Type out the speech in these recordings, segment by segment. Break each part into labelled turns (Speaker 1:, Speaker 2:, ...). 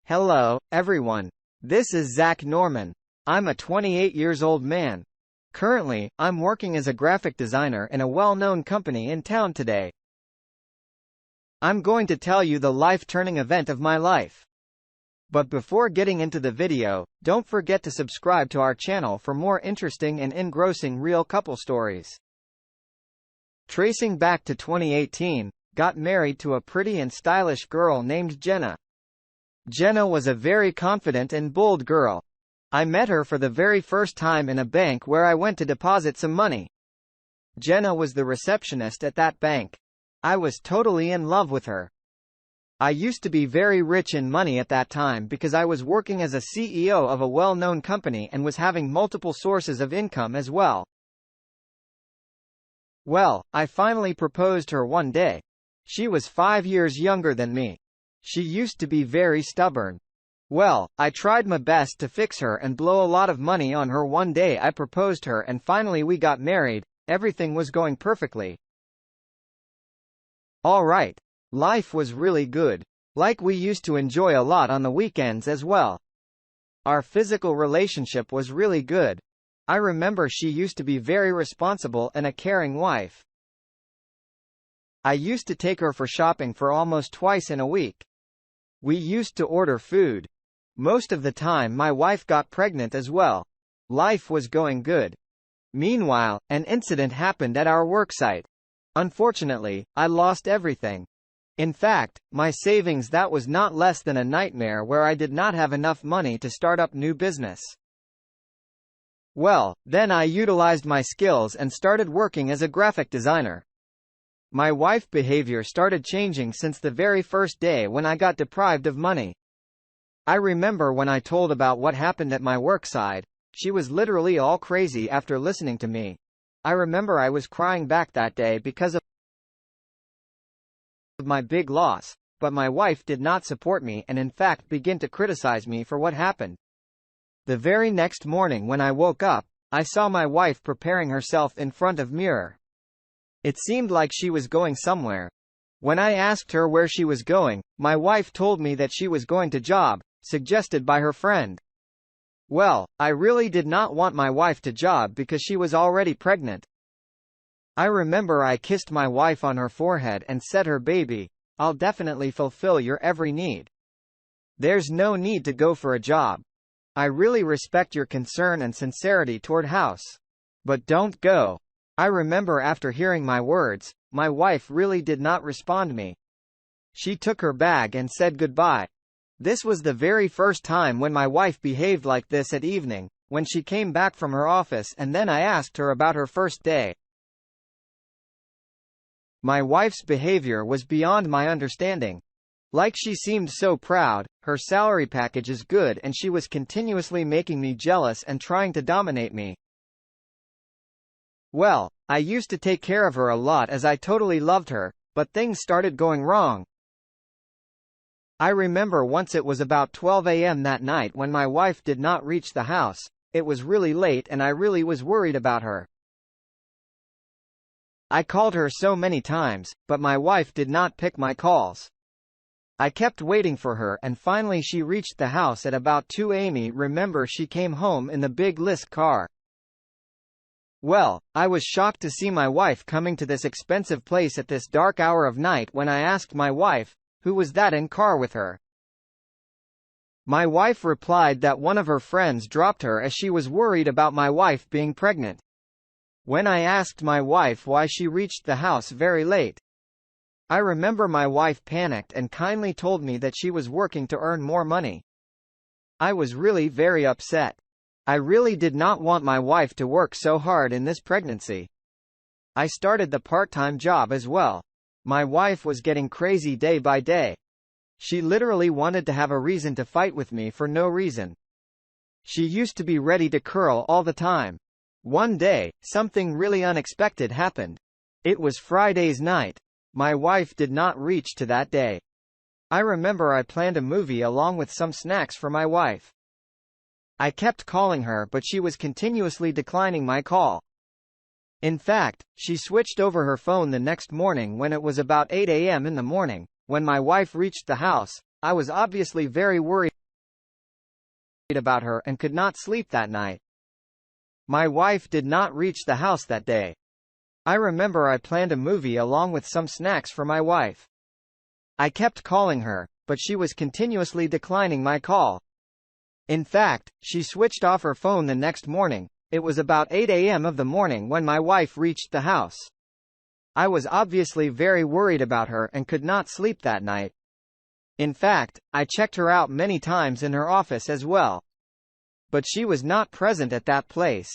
Speaker 1: Hello, everyone. This is Zach Norman. I'm a 28 years old man. Currently, I'm working as a graphic designer in a well-known company in town today. I'm going to tell you the life-turning event of my life. But before getting into the video, don't forget to subscribe to our channel for more interesting and engrossing real couple stories. Tracing back to 2018, got married to a pretty and stylish girl named Jenna. Jenna was a very confident and bold girl. I met her for the very first time in a bank where I went to deposit some money. Jenna was the receptionist at that bank. I was totally in love with her. I used to be very rich in money at that time because I was working as a CEO of a well-known company and was having multiple sources of income as well. Well, I finally proposed her one day. She was 5 years younger than me. She used to be very stubborn. Well, I tried my best to fix her and blow a lot of money on her. One day I proposed her and finally we got married. Everything was going perfectly. Alright. Life was really good. Like we used to enjoy a lot on the weekends as well. Our physical relationship was really good. I remember she used to be very responsible and a caring wife. I used to take her for shopping for almost twice in a week. We used to order food. Most of the time my wife got pregnant as well. Life was going good. Meanwhile, an incident happened at our worksite. Unfortunately, I lost everything. In fact, my savings, that was not less than a nightmare where I did not have enough money to start up new business. Well, then I utilized my skills and started working as a graphic designer. My wife's behavior started changing since the very first day when I got deprived of money. I remember when I told about what happened at my worksite, she was literally all crazy after listening to me. I remember I was crying back that day because of my big loss, but my wife did not support me and in fact began to criticize me for what happened. The very next morning when I woke up, I saw my wife preparing herself in front of mirror. It seemed like she was going somewhere. When I asked her where she was going, my wife told me that she was going to job, suggested by her friend. Well, I really did not want my wife to job because she was already pregnant. I remember I kissed my wife on her forehead and said, "Her baby, I'll definitely fulfill your every need. There's no need to go for a job. I really respect your concern and sincerity toward house. But don't go." I remember after hearing my words, my wife really did not respond me. She took her bag and said goodbye. This was the very first time when my wife behaved like this at evening, when she came back from her office, and then I asked her about her first day. My wife's behavior was beyond my understanding. Like she seemed so proud, her salary package is good, and she was continuously making me jealous and trying to dominate me. Well, I used to take care of her a lot as I totally loved her, but things started going wrong. I remember once it was about 12 a.m. that night when my wife did not reach the house. It was really late and I really was worried about her. I called her so many times, but my wife did not pick my calls. I kept waiting for her and finally she reached the house at about 2 a.m. Remember, she came home in the big Lisk car. Well, I was shocked to see my wife coming to this expensive place at this dark hour of night. When I asked my wife, who was that in car with her? My wife replied that one of her friends dropped her as she was worried about my wife being pregnant. When I asked my wife why she reached the house very late, I remember my wife panicked and kindly told me that she was working to earn more money. I was really very upset. I really did not want my wife to work so hard in this pregnancy. I started the part-time job as well. My wife was getting crazy day by day. She literally wanted to have a reason to fight with me for no reason. She used to be ready to curl all the time. One day, something really unexpected happened. It was Friday's night. My wife did not reach to that day. I remember I planned a movie along with some snacks for my wife. I kept calling her but she was continuously declining my call. In fact, she switched over her phone the next morning when it was about 8 a.m. in the morning. When my wife reached the house, I was obviously very worried about her and could not sleep that night. My wife did not reach the house that day. I remember I planned a movie along with some snacks for my wife. I kept calling her, but she was continuously declining my call. In fact, she switched off her phone the next morning. It was about 8 a.m. of the morning when my wife reached the house. I was obviously very worried about her and could not sleep that night. In fact, I checked her out many times in her office as well. But she was not present at that place.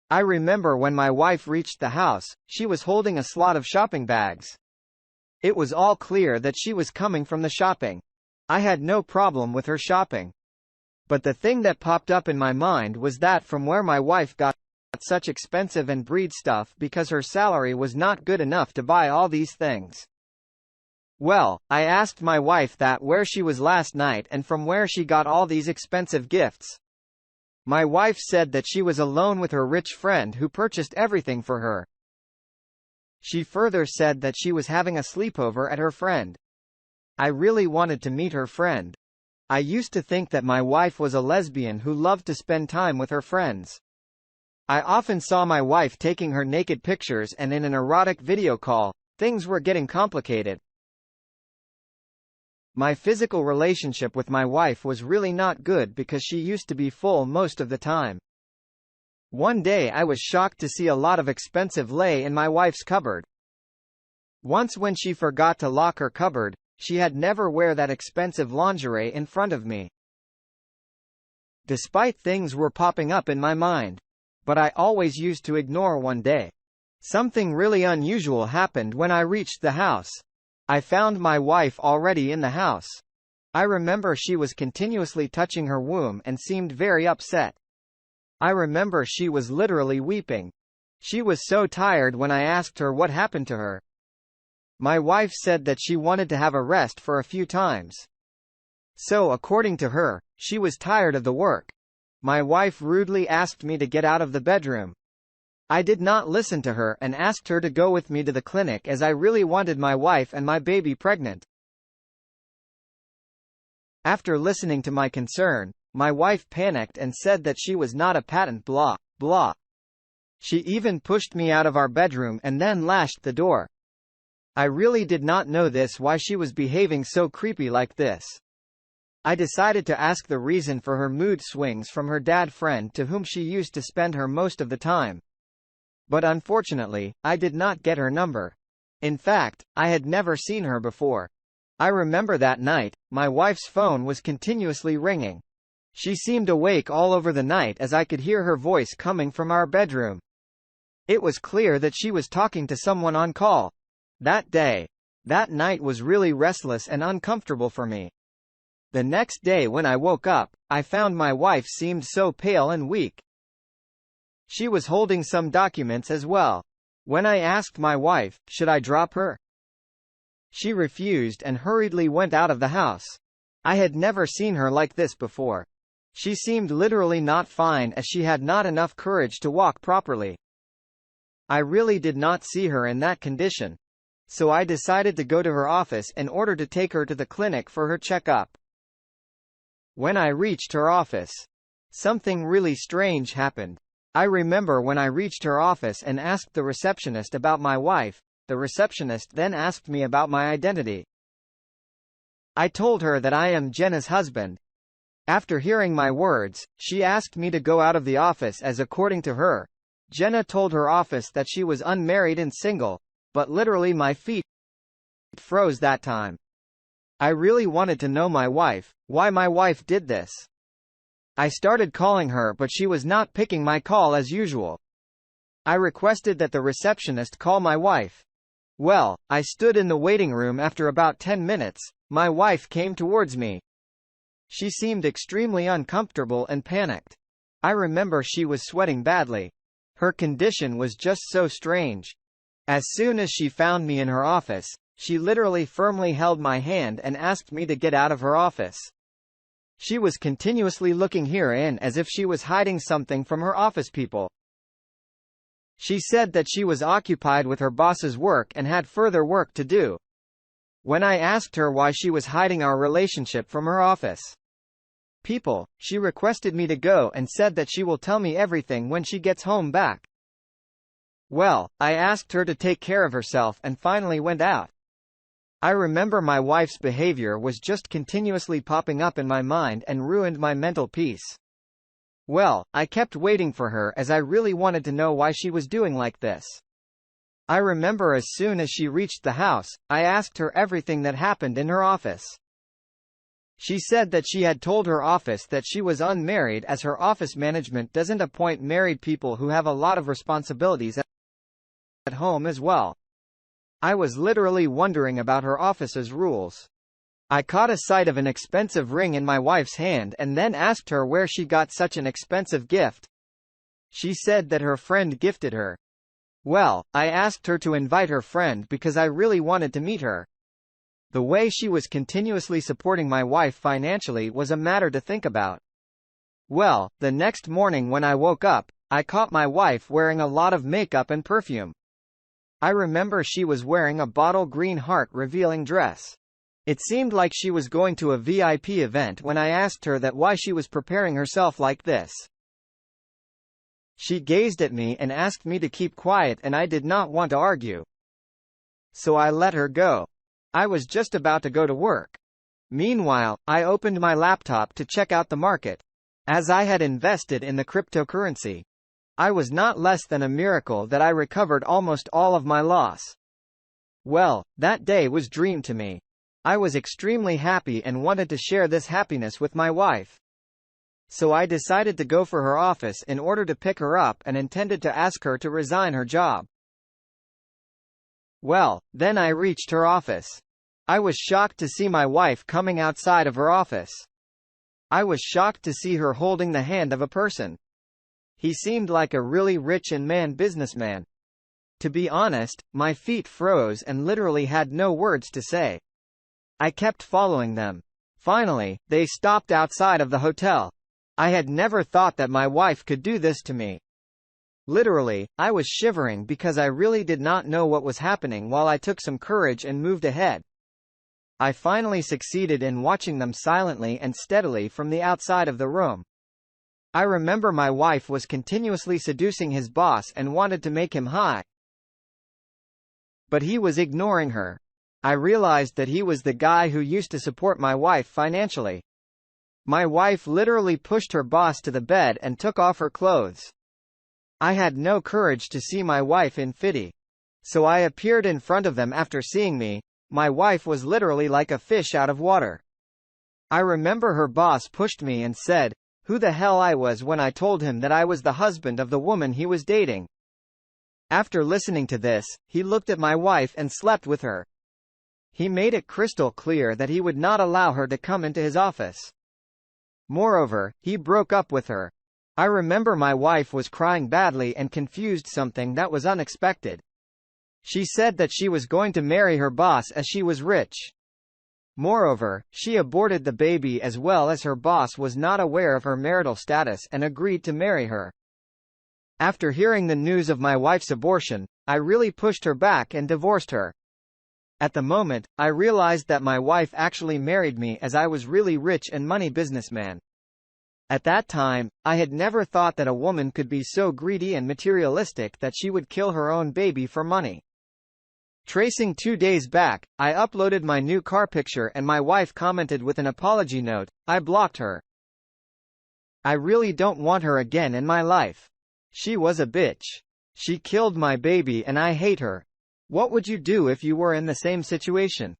Speaker 1: I remember when my wife reached the house, she was holding a slot of shopping bags. It was all clear that she was coming from the shopping. I had no problem with her shopping. But the thing that popped up in my mind was that from where my wife got such expensive and breed stuff because her salary was not good enough to buy all these things. Well, I asked my wife that where she was last night and from where she got all these expensive gifts. My wife said that she was alone with her rich friend who purchased everything for her. She further said that she was having a sleepover at her friend. I really wanted to meet her friend. I used to think that my wife was a lesbian who loved to spend time with her friends. I often saw my wife taking her naked pictures and in an erotic video call. Things were getting complicated. My physical relationship with my wife was really not good because she used to be full most of the time. One day I was shocked to see a lot of expensive lay in my wife's cupboard. Once when she forgot to lock her cupboard, she had never wear that expensive lingerie in front of me. Despite things were popping up in my mind. But I always used to ignore one day. Something really unusual happened when I reached the house. I found my wife already in the house. I remember she was continuously touching her womb and seemed very upset. I remember she was literally weeping. She was so tired when I asked her what happened to her. My wife said that she wanted to have a rest for a few times. So according to her, she was tired of the work. My wife rudely asked me to get out of the bedroom. I did not listen to her and asked her to go with me to the clinic as I really wanted my wife and my baby pregnant. After listening to my concern, my wife panicked and said that she was not a patent blah, blah. She even pushed me out of our bedroom and then lashed the door. I really did not know why she was behaving so creepy like this. I decided to ask the reason for her mood swings from her dad friend to whom she used to spend her most of the time. But unfortunately, I did not get her number. In fact, I had never seen her before. I remember that night, my wife's phone was continuously ringing. She seemed awake all over the night as I could hear her voice coming from our bedroom. It was clear that she was talking to someone on call. That night was really restless and uncomfortable for me. The next day when I woke up, I found my wife seemed so pale and weak. She was holding some documents as well. When I asked my wife, should I drop her? She refused and hurriedly went out of the house. I had never seen her like this before. She seemed literally not fine as she had not enough courage to walk properly. I really did not see her in that condition. So I decided to go to her office in order to take her to the clinic for her checkup. When I reached her office, something really strange happened. I remember when I reached her office and asked the receptionist about my wife, the receptionist then asked me about my identity. I told her that I am Jenna's husband. After hearing my words, she asked me to go out of the office as according to her, Jenna told her office that she was unmarried and single, but literally my feet froze that time. I really wanted to know why my wife did this. I started calling her but she was not picking my call as usual. I requested that the receptionist call my wife. Well, I stood in the waiting room after about 10 minutes, my wife came towards me. She seemed extremely uncomfortable and panicked. I remember she was sweating badly. Her condition was just so strange. As soon as she found me in her office, she literally firmly held my hand and asked me to get out of her office. She was continuously looking here in as if she was hiding something from her office people. She said that she was occupied with her boss's work and had further work to do. When I asked her why she was hiding our relationship from her office, people, she requested me to go and said that she will tell me everything when she gets home back. Well, I asked her to take care of herself and finally went out. I remember my wife's behavior was just continuously popping up in my mind and ruined my mental peace. Well, I kept waiting for her as I really wanted to know why she was doing like this. I remember as soon as she reached the house, I asked her everything that happened in her office. She said that she had told her office that she was unmarried as her office management doesn't appoint married people who have a lot of responsibilities at home as well. I was literally wondering about her office's rules. I caught a sight of an expensive ring in my wife's hand and then asked her where she got such an expensive gift. She said that her friend gifted her. Well, I asked her to invite her friend because I really wanted to meet her. The way she was continuously supporting my wife financially was a matter to think about. Well, the next morning when I woke up, I caught my wife wearing a lot of makeup and perfume. I remember she was wearing a bottle green heart revealing dress. It seemed like she was going to a VIP event when I asked her that why she was preparing herself like this. She gazed at me and asked me to keep quiet and I did not want to argue. So I let her go. I was just about to go to work. Meanwhile, I opened my laptop to check out the market. As I had invested in the cryptocurrency, I was not less than a miracle that I recovered almost all of my loss. Well, that day was dream to me. I was extremely happy and wanted to share this happiness with my wife. So I decided to go for her office in order to pick her up and intended to ask her to resign her job. Well, then I reached her office. I was shocked to see my wife coming outside of her office. I was shocked to see her holding the hand of a person. He seemed like a really rich and businessman. To be honest, my feet froze and literally had no words to say. I kept following them. Finally, they stopped outside of the hotel. I had never thought that my wife could do this to me. Literally, I was shivering because I really did not know what was happening while I took some courage and moved ahead. I finally succeeded in watching them silently and steadily from the outside of the room. I remember my wife was continuously seducing his boss and wanted to make him high. But he was ignoring her. I realized that he was the guy who used to support my wife financially. My wife literally pushed her boss to the bed and took off her clothes. I had no courage to see my wife in fitty. So I appeared in front of them after seeing me. My wife was literally like a fish out of water. I remember her boss pushed me and said, who the hell I was when I told him that I was the husband of the woman he was dating. After listening to this, he looked at my wife and slept with her. He made it crystal clear that he would not allow her to come into his office. Moreover, he broke up with her. I remember my wife was crying badly and confused, something that was unexpected. She said that she was going to marry her boss as she was rich. Moreover, she aborted the baby as well as her boss was not aware of her marital status and agreed to marry her. After hearing the news of my wife's abortion, I really pushed her back and divorced her. At the moment, I realized that my wife actually married me as I was really rich and money businessman. At that time, I had never thought that a woman could be so greedy and materialistic that she would kill her own baby for money. Tracing 2 days back, I uploaded my new car picture and my wife commented with an apology note. I blocked her. I really don't want her again in my life. She was a bitch. She killed my baby and I hate her. What would you do if you were in the same situation?